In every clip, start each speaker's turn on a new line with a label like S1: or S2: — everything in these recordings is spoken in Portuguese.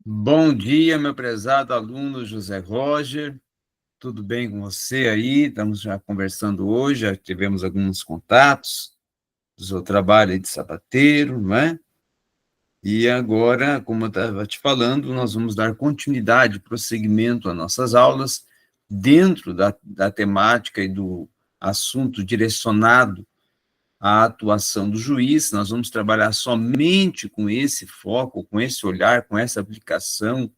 S1: Bom dia, meu prezado aluno José Roger. Tudo bem com você aí? Estamos já conversando hoje, já tivemos alguns contatos do seu trabalho aí de sapateiro, não é? E agora, como eu estava te falando, nós vamos dar continuidade, prosseguimento às nossas aulas dentro da temática e do assunto direcionado à atuação do juiz. Nós vamos trabalhar somente com esse foco, com esse olhar, com essa aplicação,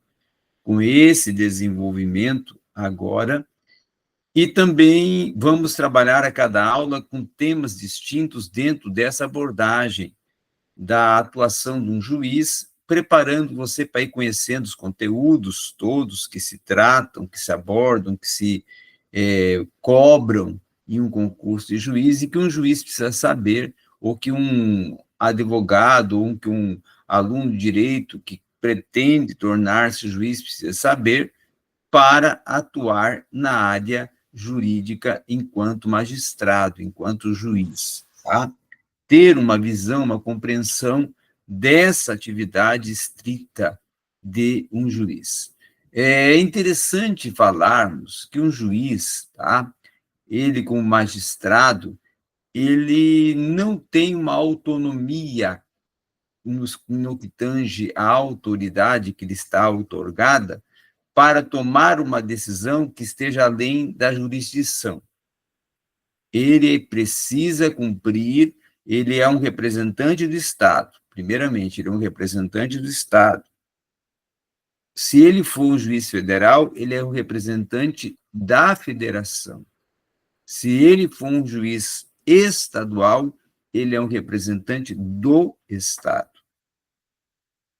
S1: com esse desenvolvimento agora, e também vamos trabalhar a cada aula com temas distintos dentro dessa abordagem da atuação de um juiz, preparando você para ir conhecendo os conteúdos todos que se tratam, que se abordam, que se cobram em um concurso de juiz, e que um juiz precisa saber, ou que um advogado, ou que um aluno de direito que pretende tornar-se juiz precisa saber para atuar na área jurídica enquanto magistrado, enquanto juiz, tá? Ter uma visão, uma compreensão dessa atividade estrita de um juiz. É interessante falarmos que um juiz, tá? Ele, como magistrado, ele não tem uma autonomia no que tange à autoridade que lhe está outorgada para tomar uma decisão que esteja além da jurisdição. Ele precisa cumprir, ele é um representante do Estado, primeiramente, ele é um representante do Estado. Se ele for um juiz federal, ele é um representante da federação. Se ele for um juiz estadual, ele é um representante do Estado.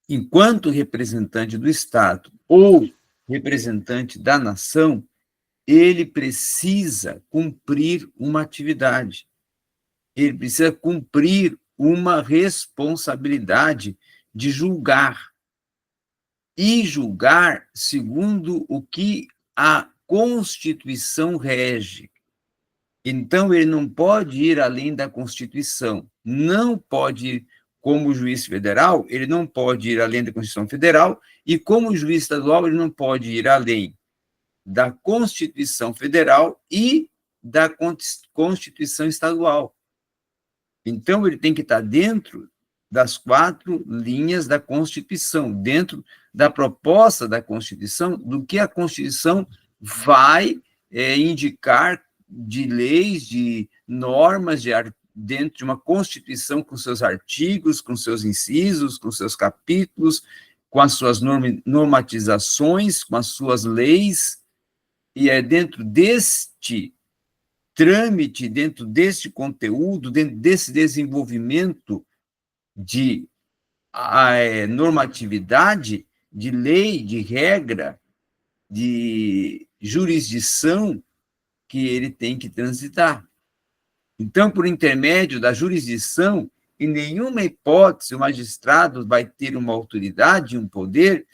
S1: Enquanto representante do Estado ou representante da nação, ele precisa cumprir uma atividade, ele precisa cumprir uma responsabilidade de julgar, e julgar segundo o que a Constituição rege. Então, ele não pode ir além da Constituição, não pode ir como juiz federal, ele não pode ir além da Constituição Federal, e como juiz estadual, ele não pode ir além da Constituição Federal e da Constituição Estadual. Então, ele tem que estar dentro das 4 linhas da Constituição, dentro da proposta da Constituição, do que a Constituição vai indicar de leis, de normas, dentro de uma Constituição com seus artigos, com seus incisos, com seus capítulos, com as suas normatizações, com as suas leis, e é dentro deste trâmite, dentro deste conteúdo, dentro desse desenvolvimento de normatividade, de lei, de regra, de jurisdição, que ele tem que transitar. Então, por intermédio da jurisdição, em nenhuma hipótese o magistrado vai ter uma autoridade, um poder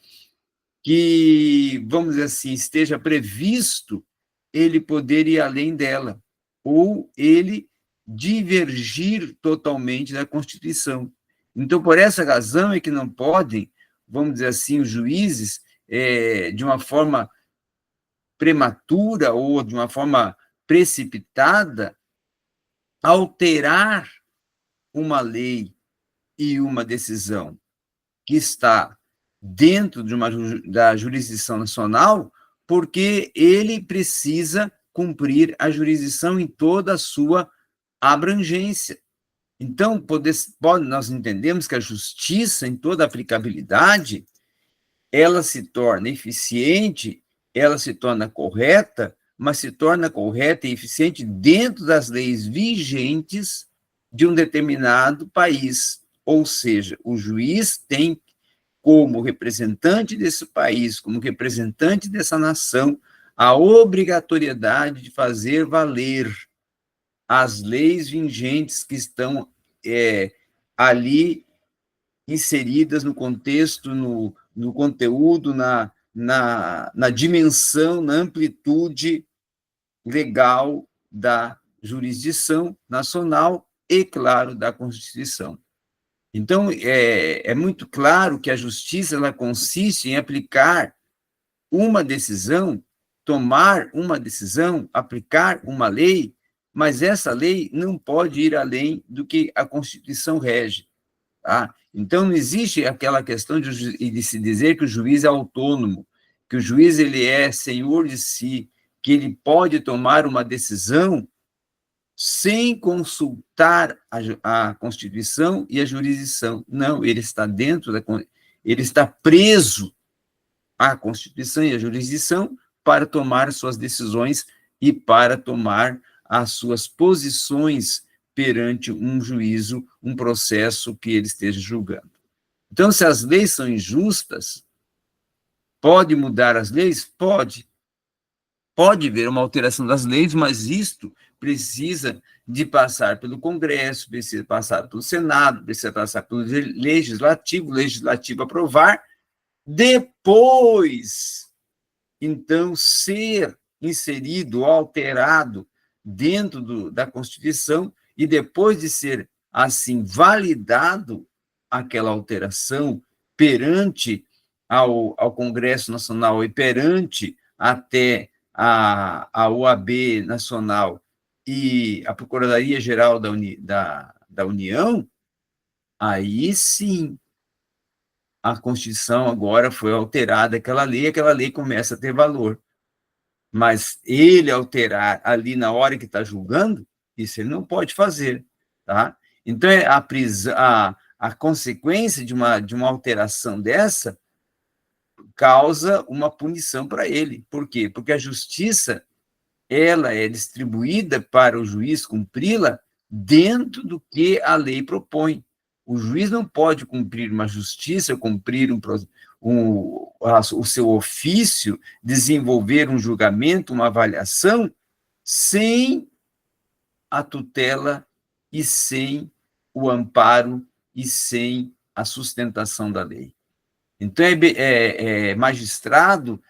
S1: que, vamos dizer assim, esteja previsto ele poder ir além dela, ou ele divergir totalmente da Constituição. Então, por essa razão é que não podem, vamos dizer assim, os juízes, de uma forma prematura ou de uma forma precipitada, alterar uma lei e uma decisão que está dentro da jurisdição nacional, porque ele precisa cumprir a jurisdição em toda a sua abrangência. Então, nós entendemos que a justiça, em toda a aplicabilidade, ela se torna eficiente, ela se torna correta, mas se torna correta e eficiente dentro das leis vigentes de um determinado país. Ou seja, o juiz tem, como representante desse país, como representante dessa nação, a obrigatoriedade de fazer valer as leis vigentes que estão ali inseridas no contexto, no conteúdo, na dimensão, na amplitude legal da jurisdição nacional e, claro, da Constituição. Então, é muito claro que a justiça ela consiste em aplicar uma decisão, tomar uma decisão, aplicar uma lei, mas essa lei não pode ir além do que a Constituição rege. Tá? Então, não existe aquela questão de se dizer que o juiz é autônomo, que o juiz ele é senhor de si, que ele pode tomar uma decisão sem consultar a Constituição e a jurisdição. Não, ele está ele está preso à Constituição e à jurisdição para tomar suas decisões e para tomar as suas posições perante um juízo, um processo que ele esteja julgando. Então, se as leis são injustas, pode mudar as leis? Pode. Pode haver uma alteração das leis, mas isto precisa de passar pelo Congresso, precisa passar pelo Senado, precisa passar pelo Legislativo, o Legislativo aprovar, depois, então, ser inserido ou alterado dentro da Constituição, e depois de ser, assim, validado aquela alteração perante ao Congresso Nacional e perante até a OAB Nacional e a Procuradoria-Geral da União, aí sim a Constituição agora foi alterada, aquela lei começa a ter valor. Mas ele alterar ali na hora que está julgando, isso ele não pode fazer. Tá? Então, a consequência de uma alteração dessa causa uma punição para ele. Por quê? Porque a justiça ela é distribuída para o juiz cumpri-la dentro do que a lei propõe. O juiz não pode cumprir uma justiça, cumprir o seu ofício, desenvolver um julgamento, uma avaliação, sem a tutela e sem o amparo e sem a sustentação da lei. Então, magistrado,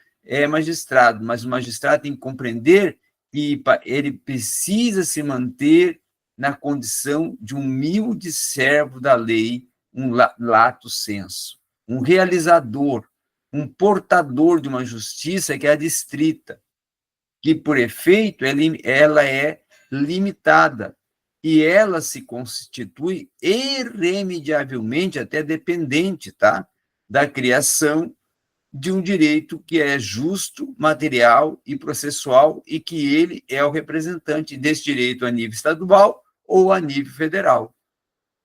S1: mas o magistrado tem que compreender que ele precisa se manter na condição de um humilde servo da lei, um lato sensu, um realizador, um portador de uma justiça que é a distrita, que, por efeito, ela é limitada, e ela se constitui irremediavelmente até dependente, tá? Da criação de um direito que é justo, material e processual, e que ele é o representante desse direito a nível estadual ou a nível federal.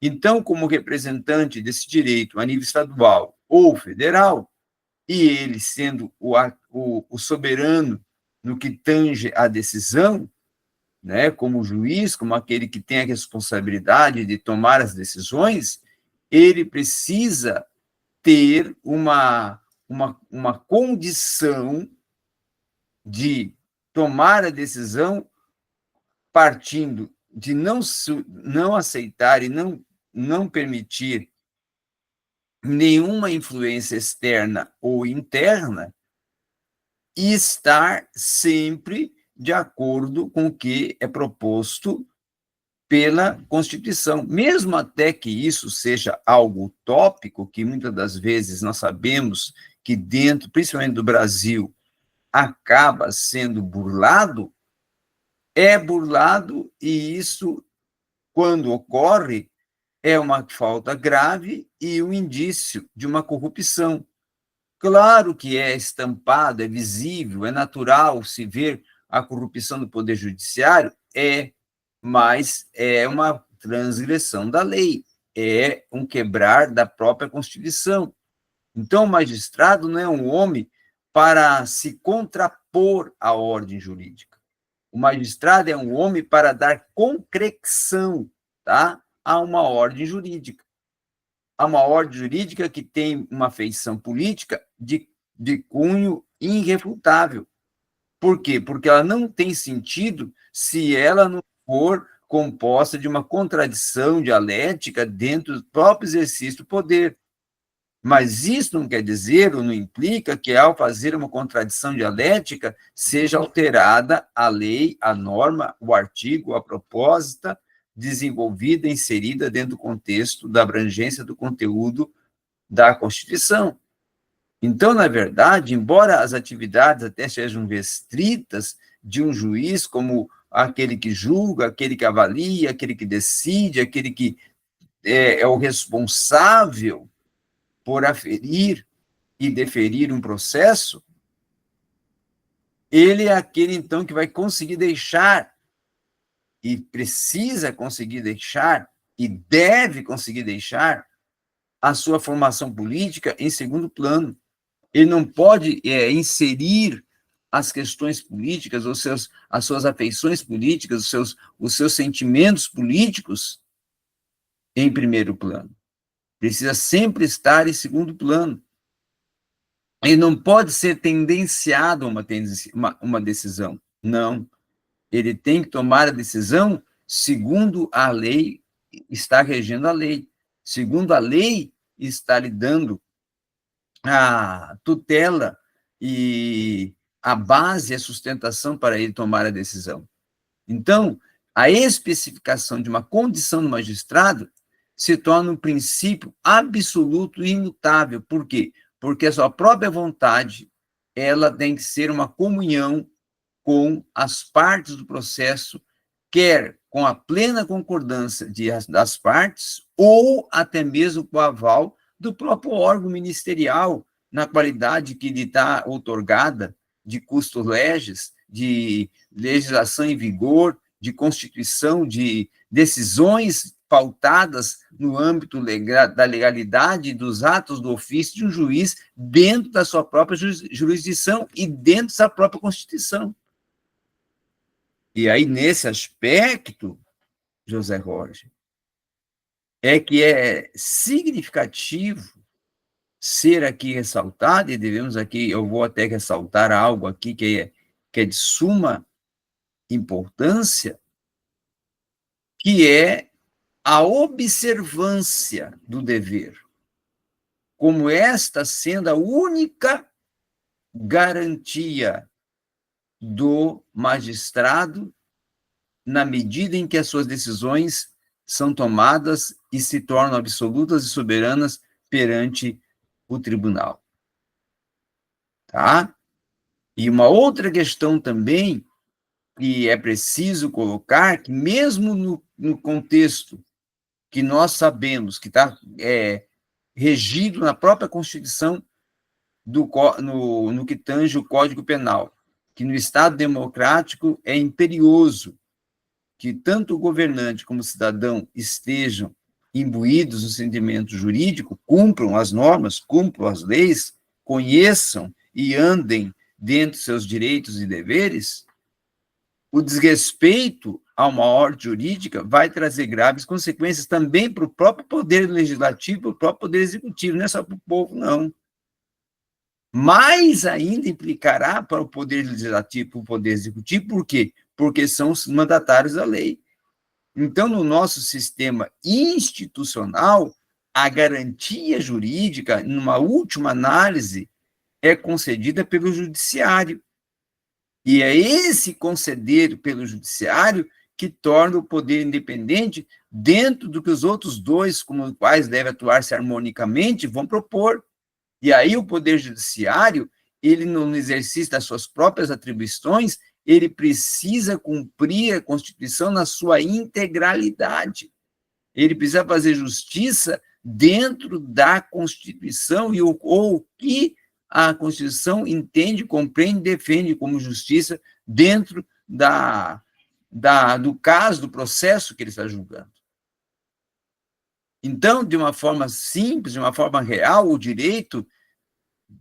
S1: Então, como representante desse direito a nível estadual ou federal, e ele sendo o soberano no que tange à decisão, né, como juiz, como aquele que tem a responsabilidade de tomar as decisões, ele precisa ter uma condição de tomar a decisão partindo de não aceitar e não permitir nenhuma influência externa ou interna e estar sempre de acordo com o que é proposto pela Constituição, mesmo até que isso seja algo utópico, que muitas das vezes nós sabemos que dentro, principalmente do Brasil, acaba sendo burlado, é burlado, e isso, quando ocorre, é uma falta grave e um indício de uma corrupção. Claro que é estampado, é visível, é natural se ver a corrupção do Poder Judiciário, mas é uma transgressão da lei, é um quebrar da própria Constituição. Então, o magistrado não é um homem para se contrapor à ordem jurídica. O magistrado é um homem para dar concreção, tá, a uma ordem jurídica. A uma ordem jurídica que tem uma feição política de cunho irrefutável. Por quê? Porque ela não tem sentido se ela não for composta de uma contradição dialética dentro do próprio exercício do poder. Mas isso não quer dizer, ou não implica, que ao fazer uma contradição dialética seja alterada a lei, a norma, o artigo, a proposta desenvolvida, inserida dentro do contexto da abrangência do conteúdo da Constituição. Então, na verdade, embora as atividades até sejam restritas de um juiz, como aquele que julga, aquele que avalia, aquele que decide, aquele que é o responsável por aferir e deferir um processo, ele é aquele, então, que vai conseguir deixar, e precisa conseguir deixar, e deve conseguir deixar, a sua formação política em segundo plano. Ele não pode inserir as questões políticas, as suas afeições políticas, os seus sentimentos políticos em primeiro plano. Precisa sempre estar em segundo plano. Ele não pode ser tendenciado a uma decisão. Não. Ele tem que tomar a decisão segundo a lei está regendo a lei. Segundo a lei está lhe dando a tutela e a base, a sustentação para ele tomar a decisão. Então, a especificação de uma condição do magistrado se torna um princípio absoluto e imutável. Por quê? Porque a sua própria vontade, ela tem que ser uma comunhão com as partes do processo, quer com a plena concordância das partes, ou até mesmo com o aval do próprio órgão ministerial, na qualidade que lhe está outorgada de custo legis, de legislação em vigor, de constituição, de decisões pautadas no âmbito da legalidade dos atos do ofício de um juiz dentro da sua própria jurisdição e dentro da própria Constituição. E aí, nesse aspecto, José Roger, é que é significativo ser aqui ressaltado, e devemos aqui, eu vou até ressaltar algo aqui que é de suma importância, que é a observância do dever, como esta sendo a única garantia do magistrado na medida em que as suas decisões são tomadas e se tornam absolutas e soberanas perante o tribunal. Tá? E uma outra questão também que é preciso colocar, que mesmo no contexto que nós sabemos que está regido na própria Constituição no que tange o Código Penal, que no Estado democrático é imperioso que tanto o governante como o cidadão estejam imbuídos no sentimento jurídico, cumpram as normas, cumpram as leis, conheçam e andem dentro dos seus direitos e deveres, o desrespeito a uma ordem jurídica vai trazer graves consequências também para o próprio poder legislativo, para o próprio poder executivo, não é só para o povo, não. Mais ainda implicará para o poder legislativo, para o poder executivo, por quê? Porque são os mandatários da lei. Então, no nosso sistema institucional, a garantia jurídica, numa última análise, é concedida pelo judiciário. E é esse conceder pelo judiciário que torna o poder independente dentro do que os outros dois, com os quais deve atuar-se harmonicamente, vão propor. E aí o poder judiciário, ele no exercício das suas próprias atribuições, ele precisa cumprir a Constituição na sua integralidade. Ele precisa fazer justiça dentro da Constituição ou o que a Constituição entende, compreende, defende como justiça dentro do caso, do processo que ele está julgando. Então, de uma forma simples, de uma forma real, o direito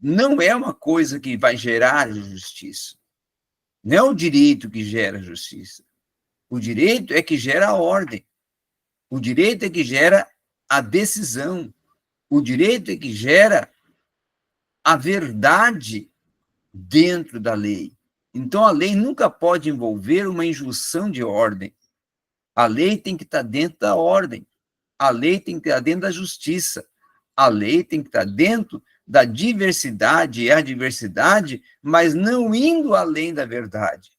S1: não é uma coisa que vai gerar justiça. Não é o direito que gera justiça. O direito é que gera a ordem. O direito é que gera a decisão. O direito é que gera a verdade dentro da lei. Então, a lei nunca pode envolver uma injunção de ordem. A lei tem que estar dentro da ordem. A lei tem que estar dentro da justiça. A lei tem que estar dentro da diversidade e adversidade, mas não indo além da verdade.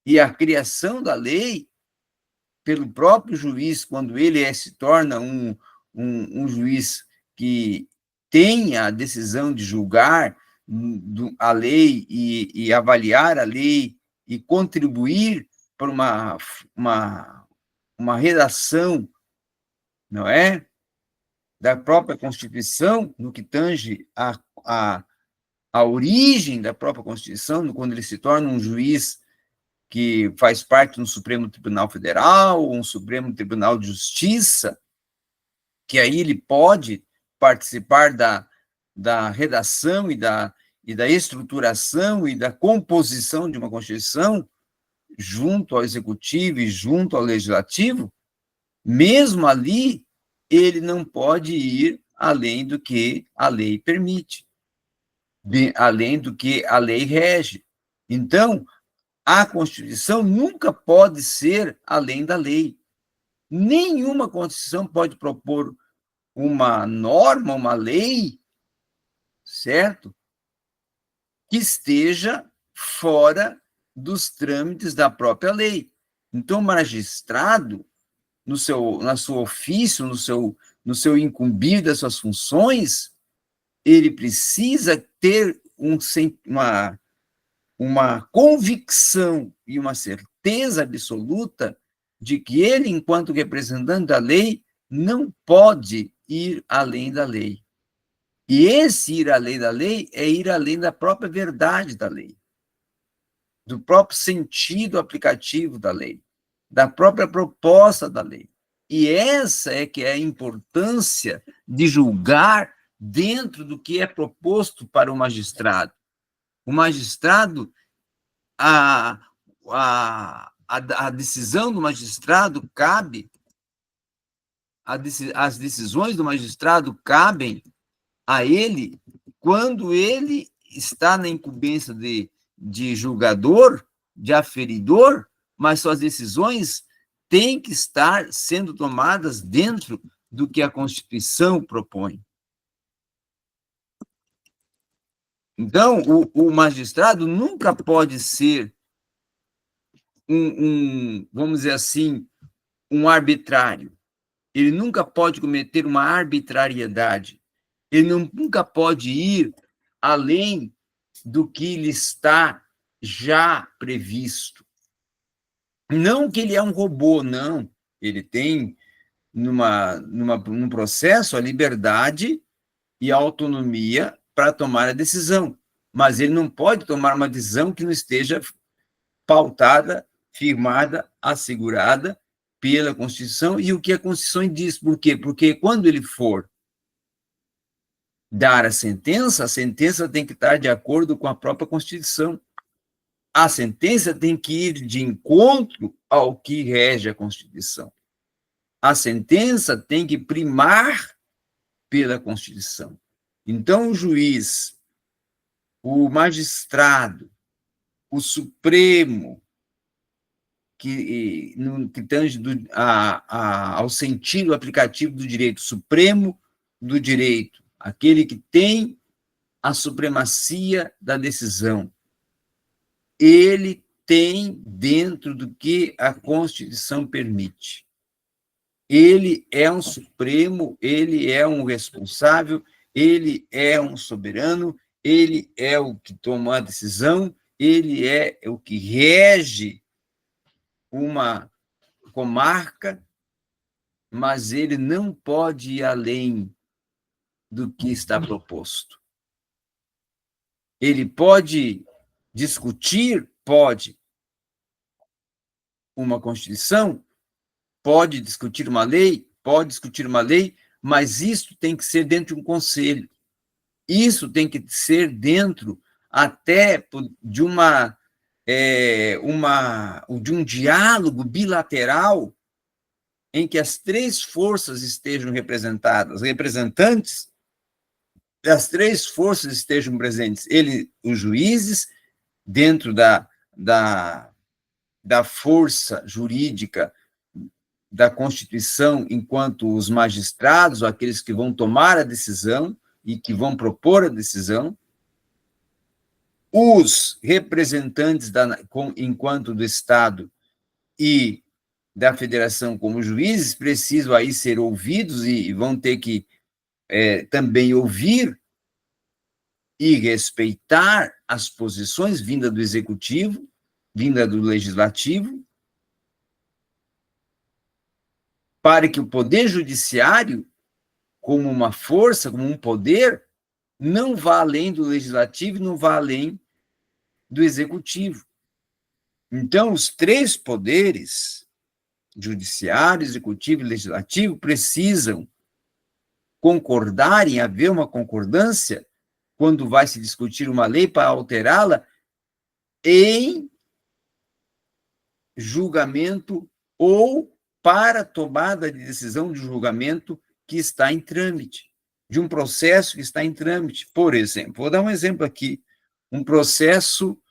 S1: E a criação da lei pelo próprio juiz, quando ele se torna um juiz que tem a decisão de julgar a lei e avaliar a lei e contribuir para uma redação, não é? Da própria Constituição, no que tange a origem da própria Constituição, quando ele se torna um juiz que faz parte do Supremo Tribunal Federal, um Supremo Tribunal de Justiça, que aí ele pode participar da redação e da estruturação e da composição de uma Constituição, junto ao Executivo e junto ao Legislativo, mesmo ali, ele não pode ir além do que a lei permite, além do que a lei rege. Então, a Constituição nunca pode ser além da lei. Nenhuma Constituição pode propor uma norma, uma lei, certo? Que esteja fora dos trâmites da própria lei. Então, o magistrado, na sua ofício, no seu incumbir das suas funções, ele precisa ter uma convicção e uma certeza absoluta de que ele, enquanto representante da lei, não pode ir além da lei. E esse ir além da lei é ir além da própria verdade da lei, do próprio sentido aplicativo da lei, da própria proposta da lei. E essa é que é a importância de julgar dentro do que é proposto para o magistrado. O magistrado, a decisão do magistrado cabe, as decisões do magistrado cabem a ele quando ele está na incumbência de julgador, de aferidor, mas suas decisões têm que estar sendo tomadas dentro do que a Constituição propõe. Então, o magistrado nunca pode ser vamos dizer assim, um arbitrário. Ele nunca pode cometer uma arbitrariedade. Ele nunca pode ir além do que lhe está já previsto. Não que ele é um robô, não. Ele tem, num processo, a liberdade e a autonomia para tomar a decisão. Mas ele não pode tomar uma decisão que não esteja pautada, firmada, assegurada pela Constituição e o que a Constituição diz. Por quê? Porque quando ele for dar a sentença tem que estar de acordo com a própria Constituição. A sentença tem que ir de encontro ao que rege a Constituição. A sentença tem que primar pela Constituição. Então, o juiz, o magistrado, o Supremo, que tange ao sentido aplicativo do direito supremo do direito, aquele que tem a supremacia da decisão, ele tem dentro do que a Constituição permite. Ele é um supremo, ele é um responsável, ele é um soberano, ele é o que toma a decisão, ele é o que rege uma comarca, mas ele não pode ir além do que está proposto. Ele pode discutir, pode, uma Constituição, pode discutir uma lei, mas isso tem que ser dentro de um conselho. Isso tem que ser dentro até de de um diálogo bilateral em que as três forças estejam representadas, representantes das três forças estejam presentes. Os juízes, dentro da força jurídica da Constituição, enquanto os magistrados, aqueles que vão tomar a decisão e que vão propor a decisão, os representantes enquanto do Estado e da federação como juízes precisam aí ser ouvidos e vão ter que também ouvir e respeitar as posições vinda do executivo, vinda do legislativo, para que o poder judiciário, como uma força, como um poder, não vá além do legislativo, não vá além do executivo. Então, os três poderes, judiciário, executivo e legislativo, precisam concordar em haver uma concordância quando vai se discutir uma lei para alterá-la em julgamento ou para tomada de decisão de julgamento que está em trâmite, de um processo que está em trâmite. Por exemplo, vou dar um exemplo aqui, um processo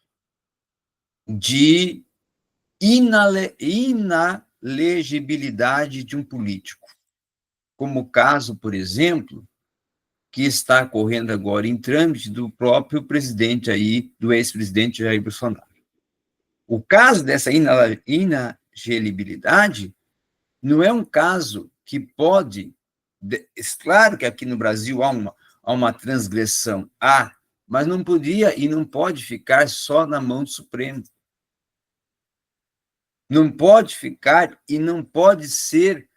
S1: de inalegibilidade de um político, como o caso, por exemplo, que está ocorrendo agora em trâmite do próprio presidente aí, do ex-presidente Jair Bolsonaro. O caso dessa inagelibilidade não é um caso que pode... Claro que aqui no Brasil há uma transgressão, mas não podia e não pode ficar só na mão do Supremo. Não pode ficar e não pode ser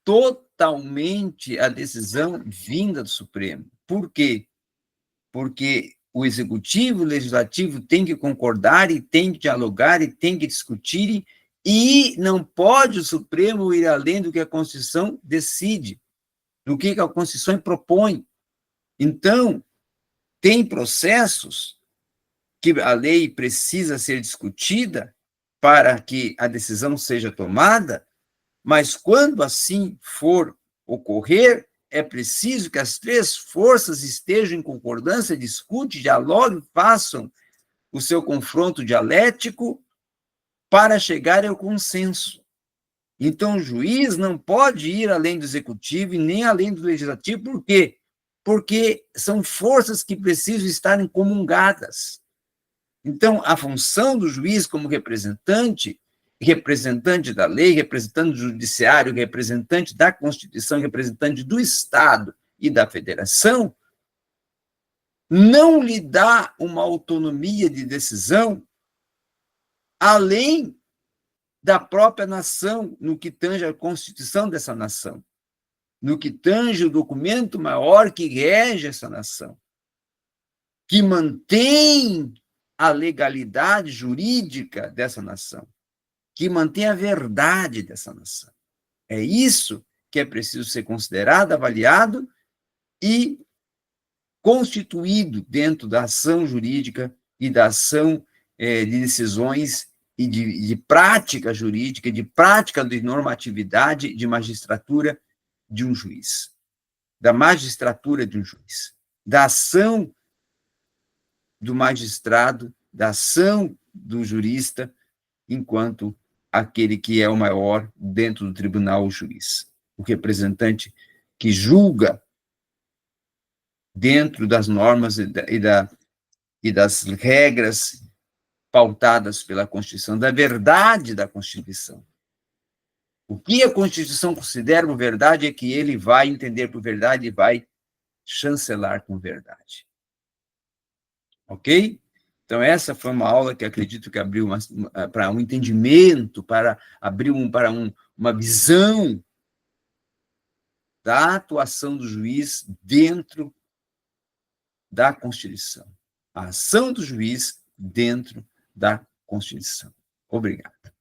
S1: totalmente a decisão vinda do Supremo. Por quê? Porque o Executivo e o Legislativo têm que concordar e têm que dialogar e têm que discutir e não pode o Supremo ir além do que a Constituição decide, do que a Constituição propõe. Então, tem processos que a lei precisa ser discutida para que a decisão seja tomada, mas quando assim for ocorrer, é preciso que as três forças estejam em concordância, discutam, dialoguem, façam o seu confronto dialético para chegar ao consenso. Então, o juiz não pode ir além do executivo e nem além do legislativo. Por quê? Porque são forças que precisam estar comungadas. Então, a função do juiz como representante da lei, representante do judiciário, representante da Constituição, representante do Estado e da Federação, não lhe dá uma autonomia de decisão além da própria nação, no que tange a Constituição dessa nação, no que tange o documento maior que rege essa nação, que mantém a legalidade jurídica dessa nação, que mantém a verdade dessa nação. É isso que é preciso ser considerado, avaliado e constituído dentro da ação jurídica e da ação de decisões e de prática jurídica, de prática de normatividade, de magistratura de um juiz, da magistratura de um juiz, da ação do magistrado, da ação do jurista, enquanto aquele que é o maior dentro do tribunal, o juiz, o representante que julga dentro das normas e das regras pautadas pela Constituição, da verdade da Constituição. O que a Constituição considera por verdade é que ele vai entender por verdade e vai chancelar com verdade. Ok? Então, essa foi uma aula que acredito que abriu para um entendimento, para abrir uma visão da atuação do juiz dentro da Constituição. A ação do juiz dentro da Constituição. Obrigado.